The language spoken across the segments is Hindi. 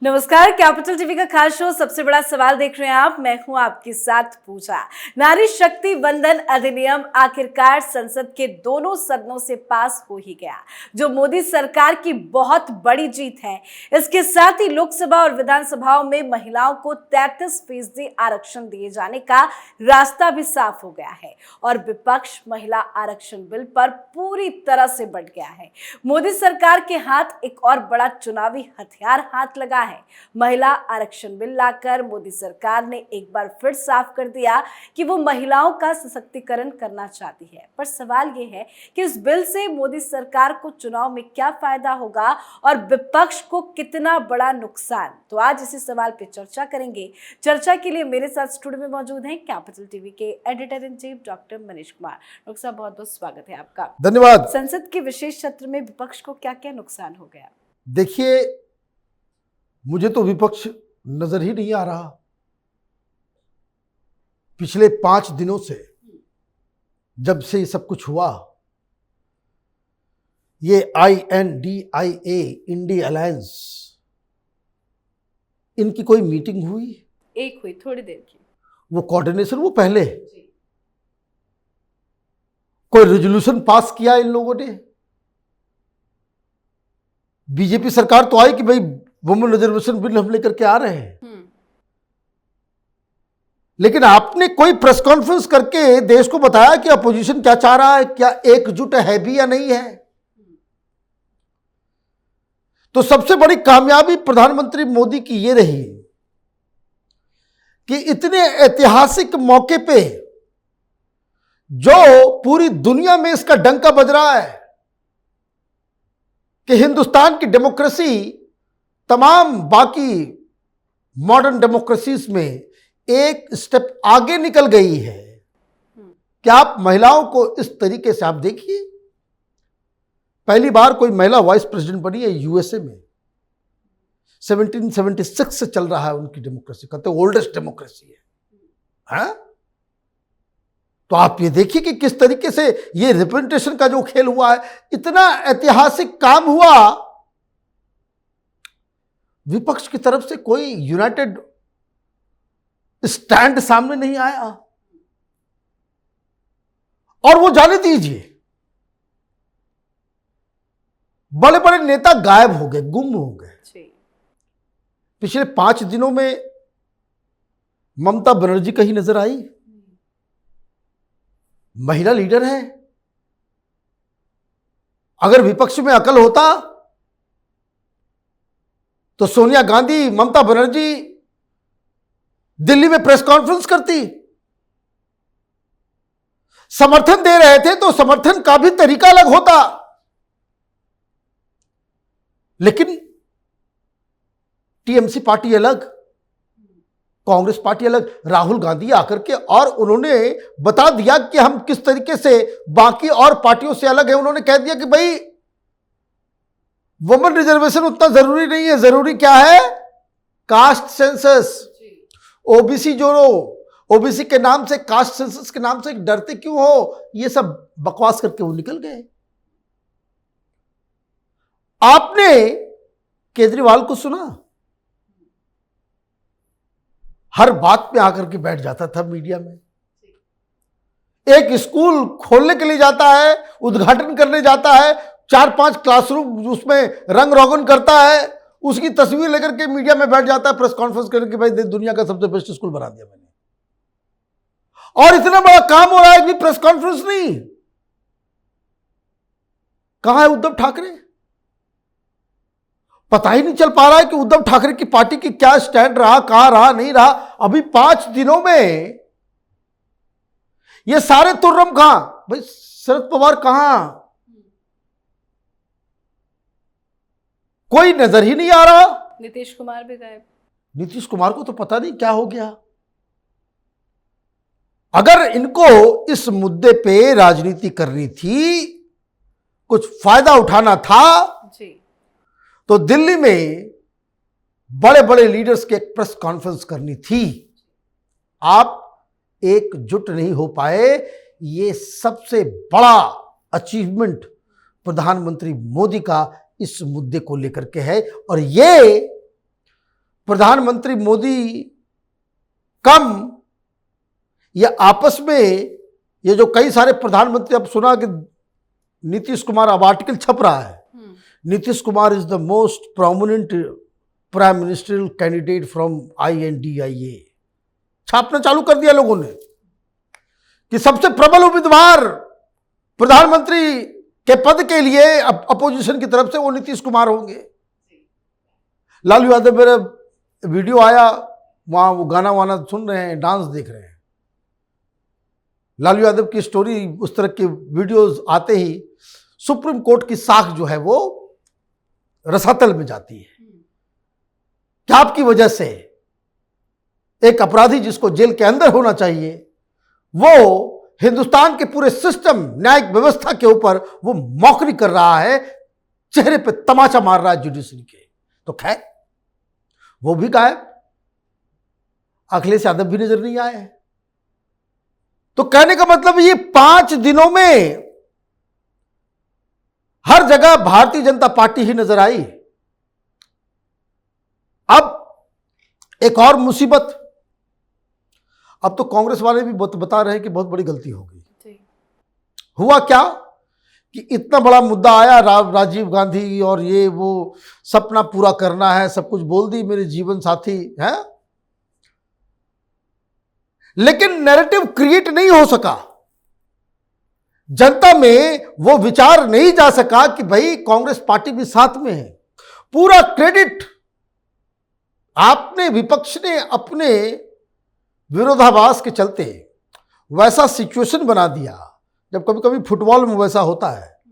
नमस्कार, कैपिटल टीवी का खास शो सबसे बड़ा सवाल देख रहे हैं आप। मैं हूं आपके साथ पूजा। नारी शक्ति वंदन अधिनियम आखिरकार संसद के दोनों सदनों से पास हो ही गया, जो मोदी सरकार की बहुत बड़ी जीत है। इसके साथ ही लोकसभा और विधानसभाओं में महिलाओं को 33% आरक्षण दिए जाने का रास्ता भी साफ हो गया है और विपक्ष महिला आरक्षण बिल पर पूरी तरह से बंट गया है। मोदी सरकार के हाथ एक और बड़ा चुनावी हथियार हाथ लगा है। महिला आरक्षण बिल लाकर मोदी सरकार ने एक बार फिर साफ कर दिया कि वो महिलाओं का सशक्तिकरण करना चाहती है। पर सवाल ये है कि इस बिल से मोदी सरकार को चुनाव में क्या फायदा होगा और विपक्ष को कितना बड़ा नुकसान। तो आज इसी सवाल पे चर्चा करेंगे। चर्चा के लिए मेरे साथ स्टूडियो में मौजूद हैं कैपिटल टीवी के editor in chief doctor Manish Kumar. Doctor साहब, बहुत बहुत स्वागत है आपका। धन्यवाद। संसद के विशेष सत्र में विपक्ष को क्या क्या नुकसान हो गया? देखिए, मुझे तो विपक्ष नजर ही नहीं आ रहा। पिछले 5 दिनों से जब से ये सब कुछ हुआ, ये INDIA इंडी अलायंस, इनकी कोई मीटिंग हुई? एक हुई, थोड़ी देर की। वो कोऑर्डिनेशन, वो पहले कोई रेजोल्यूशन पास किया इन लोगों ने? बीजेपी सरकार तो आई कि भाई वुमेन रिजर्वेशन बिल हम लेकर के आ रहे हैं, लेकिन आपने कोई प्रेस कॉन्फ्रेंस करके देश को बताया कि अपोजिशन क्या चाह रहा है, क्या एकजुट है भी या नहीं है? तो सबसे बड़ी कामयाबी प्रधानमंत्री मोदी की ये रही कि इतने ऐतिहासिक मौके पे जो पूरी दुनिया में इसका डंका बज रहा है कि हिंदुस्तान की डेमोक्रेसी तमाम बाकी मॉडर्न डेमोक्रेसीज में एक स्टेप आगे निकल गई है। क्या आप महिलाओं को इस तरीके से आप देखिए, पहली बार कोई महिला वाइस प्रेसिडेंट बनी है यूएसए में। 1776 से चल रहा है उनकी डेमोक्रेसी, कहते ओल्डेस्ट डेमोक्रेसी है। तो आप ये देखिए कि किस तरीके से ये रिप्रेजेंटेशन का जो खेल हुआ है, इतना ऐतिहासिक काम हुआ। विपक्ष की तरफ से कोई यूनाइटेड स्टैंड सामने नहीं आया, और वो जाने दीजिए, बड़े बड़े नेता गायब हो गए, गुम हो गए। पिछले 5 दिनों में ममता बनर्जी कहीं नजर आई? महिला लीडर है। अगर विपक्ष में अकल होता तो सोनिया गांधी, ममता बनर्जी दिल्ली में प्रेस कॉन्फ्रेंस करती। समर्थन दे रहे थे तो समर्थन का भी तरीका अलग होता, लेकिन टीएमसी पार्टी अलग, कांग्रेस पार्टी अलग। राहुल गांधी आकर के और उन्होंने बता दिया कि हम किस तरीके से बाकी और पार्टियों से अलग है। उन्होंने कह दिया कि भाई वुमेन रिजर्वेशन उतना जरूरी नहीं है, जरूरी क्या है? Caste census. ओबीसी जोड़ो, ओबीसी के नाम से, कास्ट सेंसस के नाम से डरते क्यों हो? ये सब बकवास करके वो निकल गए। आपने केजरीवाल को सुना? हर बात में आकर के बैठ जाता था मीडिया में। एक स्कूल खोलने के लिए जाता है, उद्घाटन करने जाता है, 4-5 क्लासरूम उसमें रंग रोगन करता है, उसकी तस्वीर लेकर के मीडिया में बैठ जाता है, प्रेस कॉन्फ्रेंस करके भाई दुनिया का सबसे बेस्ट स्कूल बना दिया मैंने। और इतना बड़ा काम हो रहा है कि प्रेस कॉन्फ्रेंस नहीं। कहां है उद्धव ठाकरे? पता ही नहीं चल पा रहा है कि उद्धव ठाकरे की पार्टी की क्या स्टैंड रहा, कहां रहा, नहीं रहा। अभी 5 दिनों में ये सारे तुर्रम कहां? भाई शरद पवार कहां? कोई नजर ही नहीं आ रहा। नीतीश कुमार भी गायब। नीतीश कुमार को तो पता नहीं क्या हो गया। अगर इनको इस मुद्दे पे राजनीति करनी थी, कुछ फायदा उठाना था जी, तो दिल्ली में बड़े बड़े लीडर्स की एक प्रेस कॉन्फ्रेंस करनी थी। आप एकजुट नहीं हो पाए। ये सबसे बड़ा अचीवमेंट प्रधानमंत्री मोदी का इस मुद्दे को लेकर के है। और ये प्रधानमंत्री मोदी कम या आपस में, ये जो कई सारे प्रधानमंत्री, अब सुना कि नीतीश कुमार, अब आर्टिकल छप रहा है, Nitish Kumar is the most prominent prime ministerial candidate from INDIA। छापना चालू कर दिया लोगों ने कि सबसे प्रबल उम्मीदवार प्रधानमंत्री के पद के लिए अपोजिशन की तरफ से वो नीतीश कुमार होंगे। लालू यादव, मेरा वीडियो आया, वहां वो गाना वाना सुन रहे हैं, डांस देख रहे हैं। लालू यादव की स्टोरी, उस तरह के वीडियोस आते ही सुप्रीम कोर्ट की साख जो है वो रसातल में जाती है। क्या आपकी वजह से एक अपराधी जिसको जेल के अंदर होना चाहिए, वो हिंदुस्तान के पूरे सिस्टम, न्यायिक व्यवस्था के ऊपर वो मौकरी कर रहा है, चेहरे पे तमाचा मार रहा है जुडिशरी के। तो खैर, वो भी गायब, अखिलेश यादव भी नजर नहीं आए। तो कहने का मतलब ये 5 दिनों में हर जगह भारतीय जनता पार्टी ही नजर आई। अब एक और मुसीबत, अब तो कांग्रेस वाले भी बता रहे हैं कि बहुत बड़ी गलती हो गई। हुआ क्या कि इतना बड़ा मुद्दा आया, राजीव गांधी और ये वो सपना पूरा करना है, सब कुछ बोल दी मेरे जीवन साथी है, लेकिन नैरेटिव क्रिएट नहीं हो सका। जनता में वो विचार नहीं जा सका कि भाई कांग्रेस पार्टी भी साथ में है। पूरा क्रेडिट आपने, विपक्ष ने अपने विरोधाभास के चलते वैसा सिचुएशन बना दिया, जब कभी कभी फुटबॉल में वैसा होता है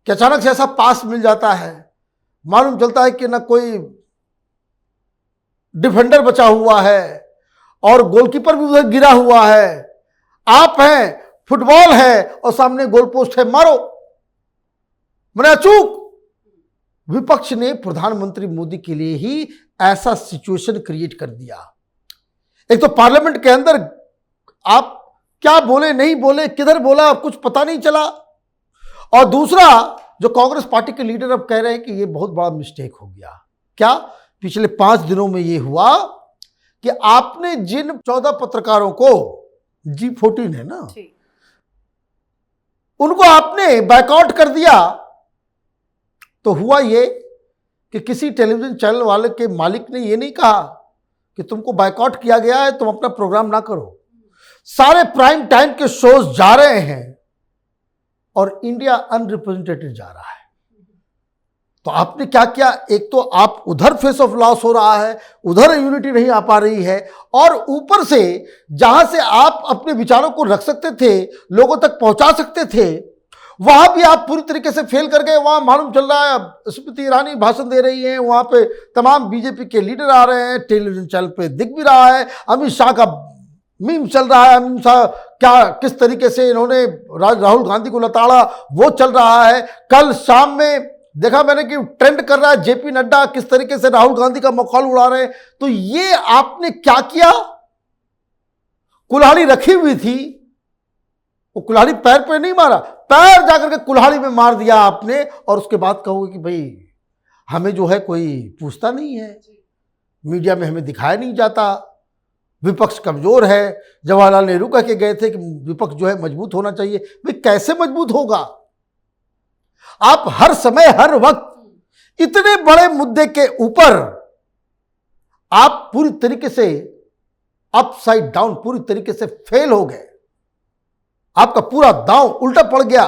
कि अचानक से ऐसा पास मिल जाता है, मालूम चलता है कि ना कोई डिफेंडर बचा हुआ है और गोलकीपर भी उधर गिरा हुआ है, आप हैं, फुटबॉल है और सामने गोल पोस्ट है, मारो, मैंने अचूक। विपक्ष ने प्रधानमंत्री मोदी के लिए ही ऐसा सिचुएशन क्रिएट कर दिया। एक तो पार्लियामेंट के अंदर आप क्या बोले, नहीं बोले, किधर बोला, कुछ पता नहीं चला। और दूसरा, जो कांग्रेस पार्टी के लीडर अब कह रहे हैं कि ये बहुत बड़ा मिस्टेक हो गया। क्या? पिछले 5 दिनों में ये हुआ कि आपने जिन 14 पत्रकारों को, G14 है ना, उनको आपने बैकआउट कर दिया। तो हुआ ये कि किसी टेलीविजन चैनल वाले के मालिक ने ये नहीं कहा कि तुमको बैकआउट किया गया है, तुम अपना प्रोग्राम ना करो। सारे प्राइम टाइम के शोज जा रहे हैं और इंडिया अनरिप्रेजेंटेटेड जा रहा है। तो आपने क्या किया? एक तो आप उधर फेस ऑफ लॉस हो रहा है, उधर यूनिटी नहीं आ पा रही है, और ऊपर से जहां से आप अपने विचारों को रख सकते थे, लोगों तक पहुंचा सकते थे, वहां भी आप पूरी तरीके से फेल कर गए। वहां मालूम चल रहा है स्मृति ईरानी भाषण दे रही हैं, वहां पे तमाम बीजेपी के लीडर आ रहे हैं, टेलीविजन चैनल पे दिख भी रहा है, अमित शाह का मीम चल रहा है, अमित शाह क्या किस तरीके से इन्होंने राहुल गांधी को लताड़ा, वो चल रहा है। कल शाम में देखा मैंने कि ट्रेंड कर रहा है जेपी नड्डा किस तरीके से राहुल गांधी का मखौल उड़ा रहे हैं। तो ये आपने क्या किया? कुल्हाड़ी रखी हुई थी, वो कुल्हाड़ी पैर पे नहीं मारा, पैर जाकर के कुल्हाड़ी में मार दिया आपने, और उसके बाद कहोगे कि भाई हमें जो है कोई पूछता नहीं है, मीडिया में हमें दिखाया नहीं जाता, विपक्ष कमजोर है। जवाहरलाल नेहरू कह के गए थे कि विपक्ष जो है मजबूत होना चाहिए। भाई कैसे मजबूत होगा? आप हर समय हर वक्त इतने बड़े मुद्दे के ऊपर आप पूरी तरीके से अपसाइड डाउन, पूरी तरीके से फेल हो गए। आपका पूरा दांव उल्टा पड़ गया,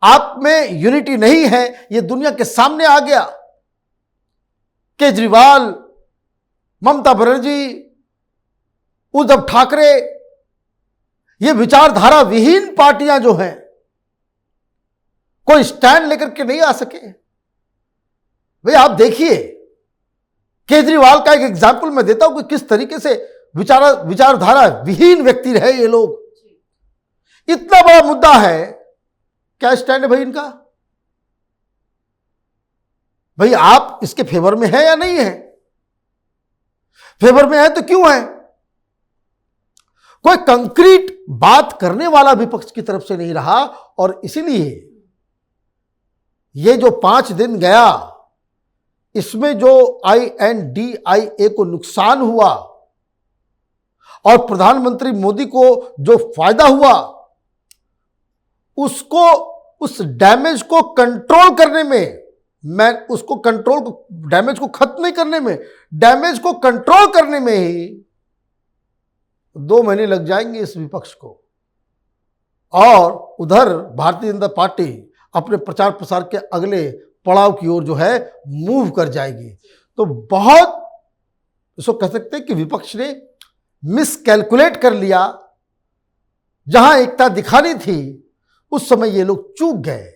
आप में यूनिटी नहीं है, यह दुनिया के सामने आ गया। केजरीवाल, ममता बनर्जी, उद्धव ठाकरे, ये विचारधारा विहीन पार्टियां जो हैं, कोई स्टैंड लेकर के नहीं आ सके। भाई आप देखिए, केजरीवाल का एक एग्जाम्पल मैं देता हूं कि किस तरीके से विचारधारा विहीन व्यक्ति रहे ये लोग। इतना बड़ा मुद्दा है, क्या स्टैंड है भाई इनका? भाई आप इसके फेवर में है या नहीं है? फेवर में है तो क्यों है? कोई कंक्रीट बात करने वाला विपक्ष की तरफ से नहीं रहा, और इसीलिए ये जो 5 दिन गया, इसमें जो INDIA को नुकसान हुआ और प्रधानमंत्री मोदी को जो फायदा हुआ, उसको, उस डैमेज को कंट्रोल करने में, मैं उसको कंट्रोल को, डैमेज को खत्म नहीं करने में, डैमेज को कंट्रोल करने में ही 2 महीने लग जाएंगे इस विपक्ष को। और उधर भारतीय जनता पार्टी अपने प्रचार प्रसार के अगले पड़ाव की ओर जो है मूव कर जाएगी। तो बहुत, इसको कह सकते हैं कि विपक्ष ने मिसकैलकुलेट कर लिया। जहां एकता दिखानी थी उस समय ये लोग चूक गए,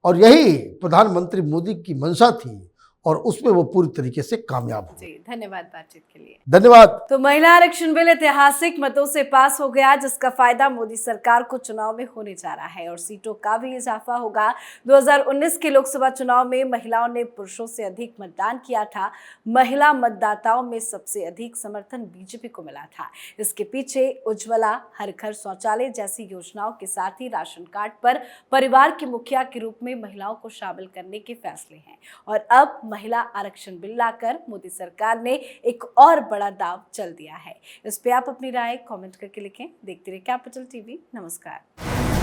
और यही प्रधानमंत्री मोदी की मंशा थी और उसमें वो पूरी तरीके से कामयाब हुए। जी, धन्यवाद बातचीत के लिए। धन्यवाद। तो महिला आरक्षण बिल ऐतिहासिक मतों से पास हो गया, जिसका फायदा मोदी सरकार को चुनाव में होने जा रहा है और सीटों का भी इजाफा होगा। 2019 के लोकसभा चुनाव में महिलाओं ने पुरुषों से अधिक मतदान किया था। महिला मतदाताओं में सबसे अधिक समर्थन बीजेपी को मिला था। इसके पीछे उज्ज्वला, हर घर शौचालय जैसी योजनाओं के साथ ही राशन कार्ड पर परिवार के मुखिया के रूप में महिलाओं को शामिल करने के फैसले हैं। और अब महिला आरक्षण बिल लाकर मोदी सरकार ने एक और बड़ा दांव चल दिया है। इस पे आप अपनी राय कमेंट करके लिखें। देखते रहिए कैपिटल टीवी। नमस्कार।